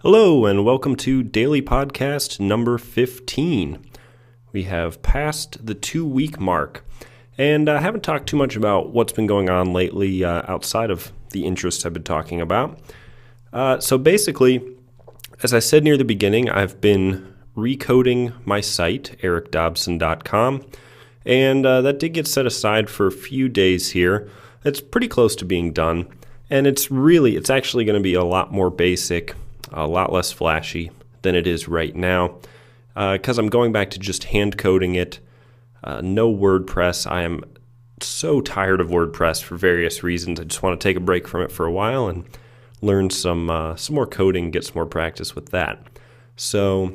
Hello and welcome to Daily Podcast number 15. We have passed the 2-week mark, and I haven't talked too much about what's been going on lately outside of the interests I've been talking about. So basically, as I said near the beginning, I've been recoding my site, ericdobson.com, and that did get set aside for a few days here. It's pretty close to being done, and it's actually going to be a lot more basic, a lot less flashy than it is right now, because I'm going back to just hand coding it. No WordPress. I am so tired of WordPress for various reasons. I just want to take a break from it for a while and learn some more coding, get some more practice with that. So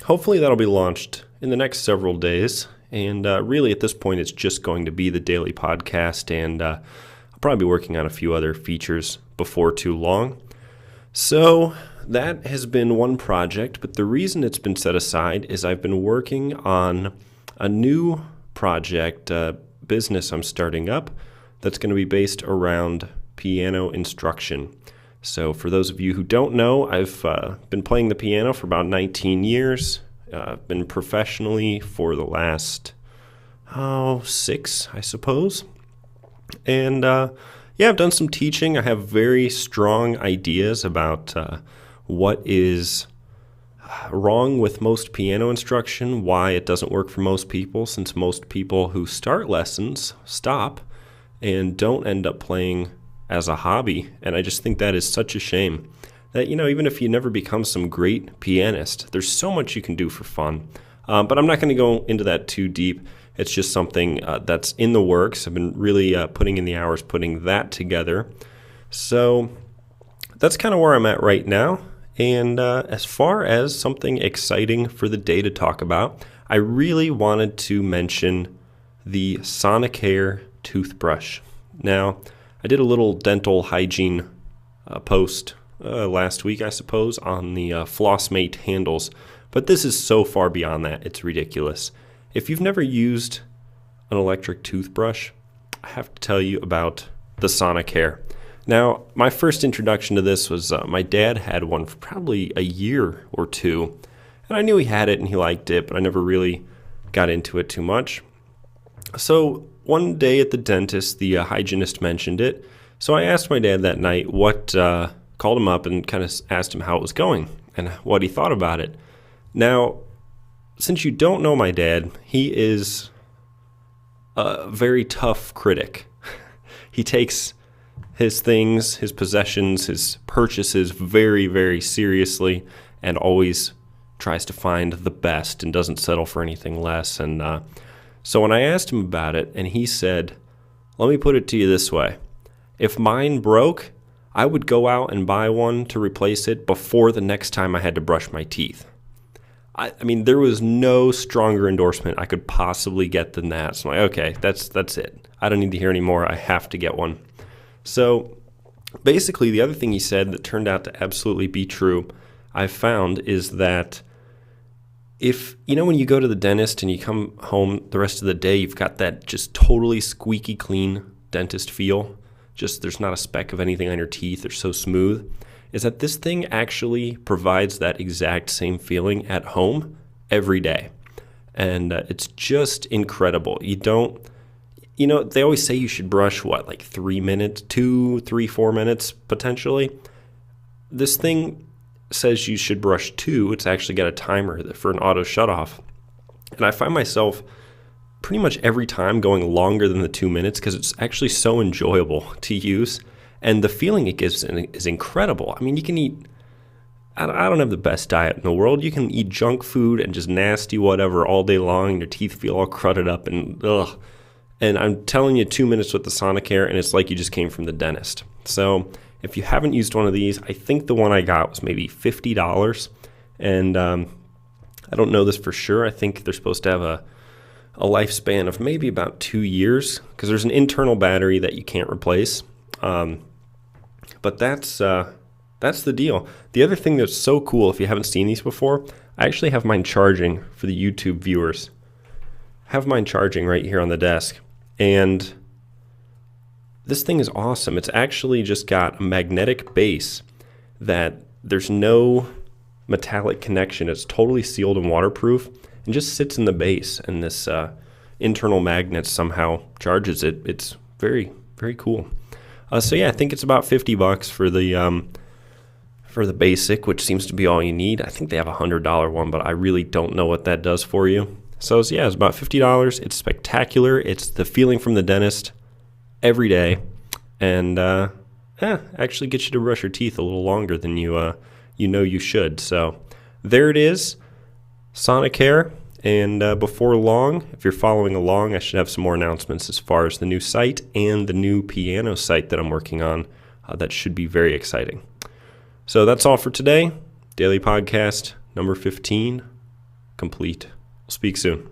hopefully that'll be launched in the next several days. And really at this point, it's just going to be the daily podcast, and I'll probably be working on a few other features before too long. So that has been one project, but the reason it's been set aside is I've been working on a new project, business I'm starting up that's going to be based around piano instruction. So for those of you who don't know, I've been playing the piano for about 19 years. I've been professionally for the last 6, I suppose. And I've done some teaching. I have very strong ideas about what is wrong with most piano instruction, why it doesn't work for most people, since most people who start lessons stop and don't end up playing as a hobby. And I just think that is such a shame that, even if you never become some great pianist, there's so much you can do for fun. But I'm not going to go into that too deep. It's just something that's in the works. I've been really putting in the hours putting that together. So that's kind of where I'm at right now. And as far as something exciting for the day to talk about, I really wanted to mention the Sonicare toothbrush. Now, I did a little dental hygiene post last week, I suppose, on the FlossMate handles. But this is so far beyond that, it's ridiculous. If you've never used an electric toothbrush, I have to tell you about the Sonicare. Now, my first introduction to this was my dad had one for probably a year or two, and I knew he had it and he liked it, but I never really got into it too much. So one day at the dentist, the hygienist mentioned it, so I asked my dad that night called him up and kind of asked him how it was going and what he thought about it. Now, since you don't know my dad, he is a very tough critic. He takes his things, his possessions, his purchases very, very seriously and always tries to find the best and doesn't settle for anything less. And so when I asked him about it, and he said, "Let me put it to you this way. If mine broke, I would go out and buy one to replace it before the next time I had to brush my teeth." I mean, there was no stronger endorsement I could possibly get than that. So I'm like, okay, that's it. I don't need to hear any more. I have to get one. So basically, the other thing he said that turned out to absolutely be true, I found, is that when you go to the dentist and you come home the rest of the day, you've got that just totally squeaky clean dentist feel. Just there's not a speck of anything on your teeth. They're so smooth. Is that this thing actually provides that exact same feeling at home every day. And it's just incredible. They always say you should brush, 3 minutes, 2, 3, 4 minutes, potentially. This thing says you should brush 2. It's actually got a timer for an auto shutoff. And I find myself pretty much every time going longer than the 2 minutes because it's actually so enjoyable to use. And the feeling it gives is incredible. I mean, you can eat, I don't have the best diet in the world. You can eat junk food and just nasty whatever all day long, and your teeth feel all crudted up and ugh. And I'm telling you, 2 minutes with the Sonicare, and it's like you just came from the dentist. So if you haven't used one of these, I think the one I got was maybe $50. And I don't know this for sure. I think they're supposed to have a lifespan of maybe about 2 years because there's an internal battery that you can't replace. But that's the deal. The other thing that's so cool, if you haven't seen these before, I actually have mine charging for the YouTube viewers. Have mine charging right here on the desk. And this thing is awesome. It's actually just got a magnetic base that There's no metallic connection. It's totally sealed and waterproof and just sits in the base, and this internal magnet somehow charges it. It's very, very cool. So yeah, I think it's about $50 for the basic, which seems to be all you need. I think they have a $100 one, but I really don't know what that does for you. So yeah, it's about $50. It's spectacular. It's the feeling from the dentist every day, and actually gets you to brush your teeth a little longer than you should. So there it is, Sonicare. And before long, if you're following along, I should have some more announcements as far as the new site and the new piano site that I'm working on. That should be very exciting. So that's all for today. Daily podcast number 15 complete. We'll speak soon.